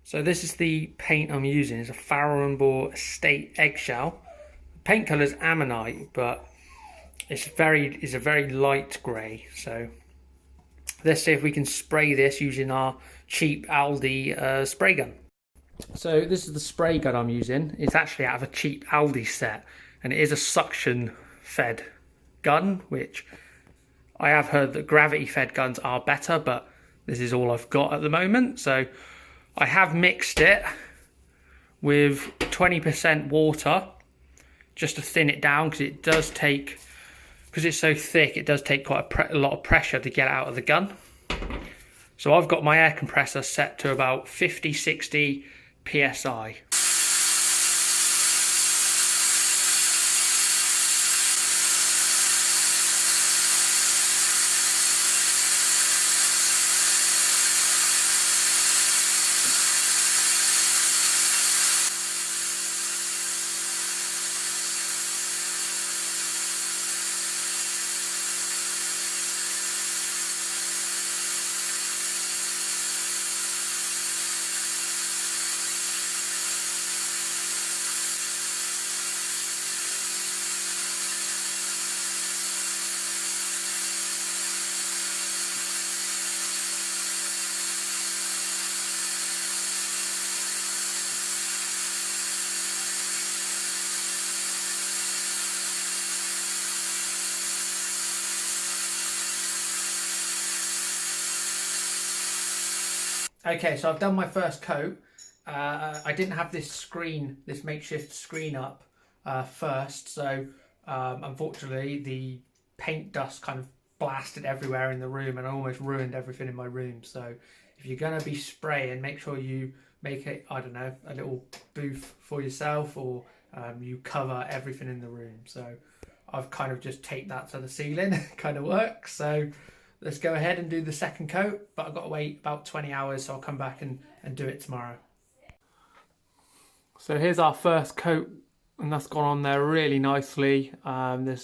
So this is the paint I'm using. It's a Farrow Estate Eggshell. The paint colour is Ammonite, but it's a very light grey. So let's see if we can spray this using our cheap Aldi spray gun. So this is the spray gun I'm using. It's actually out of a cheap Aldi set, and it is a suction fed gun, which I have heard that gravity fed guns are better, but this is all I've got at the moment. So I have mixed it with 20% water just to thin it down, because it does take, because it's so thick, it does take quite a lot of pressure to get out of the gun. So I've got my air compressor set to about 50-60 psi. Okay, so I've done my first coat. I didn't have this makeshift screen up first, so unfortunately the paint dust kind of blasted everywhere in the room and almost ruined everything in my room. So if you're going to be spraying, make sure you make it, I don't know, a little booth for yourself, or you cover everything in the room. So I've kind of just taped that to the ceiling. It kind of works. So let's go ahead and do the second coat, but I've got to wait about 20 hours, so I'll come back and do it tomorrow. So here's our first coat, and that's gone on there really nicely. The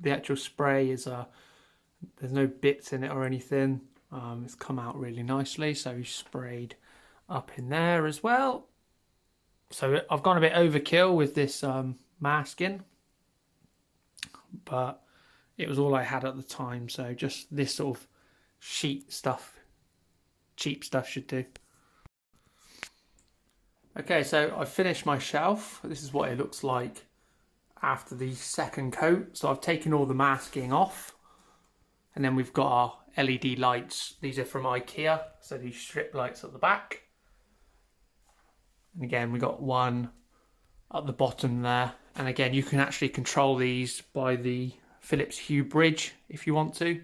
actual spray is, there's no bits in it or anything. It's come out really nicely, so we sprayed up in there as well. So I've gone a bit overkill with this masking, but it was all I had at the time, so just this sort of cheap stuff should do. Okay, so I finished my shelf. This is what it looks like after the second coat. So I've taken all the masking off, and then we've got our LED lights. These are from IKEA, so these strip lights at the back. And again, we got one at the bottom there. And again, you can actually control these by the Phillips Hue bridge if you want to.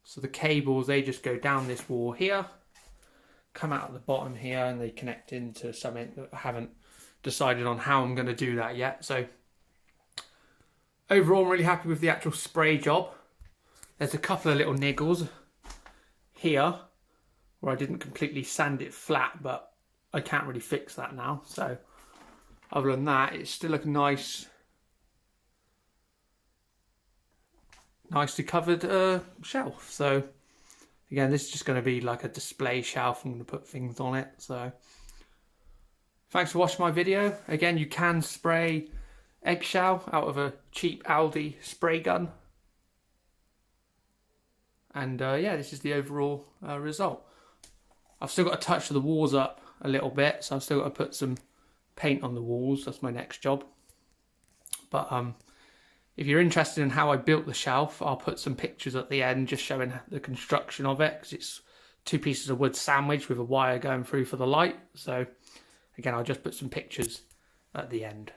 So the cables, they just go down this wall here, come out at the bottom here, and they connect into something that I haven't decided on how I'm going to do that yet. So overall, I'm really happy with the actual spray job. There's a couple of little niggles here where I didn't completely sand it flat, but I can't really fix that now. So other than that, it's still a nicely covered shelf. So again, this is just going to be like a display shelf. I'm going to put things on it. So thanks for watching my video. Again, you can spray Eggshell out of a cheap Aldi spray gun. And yeah, this is the overall result. I've still got to touch the walls up a little bit, so I've still got to put some paint on the walls. That's my next job. But if you're interested in how I built the shelf, I'll put some pictures at the end just showing the construction of it, because it's 2 pieces of wood sandwiched with a wire going through for the light. So again, I'll just put some pictures at the end.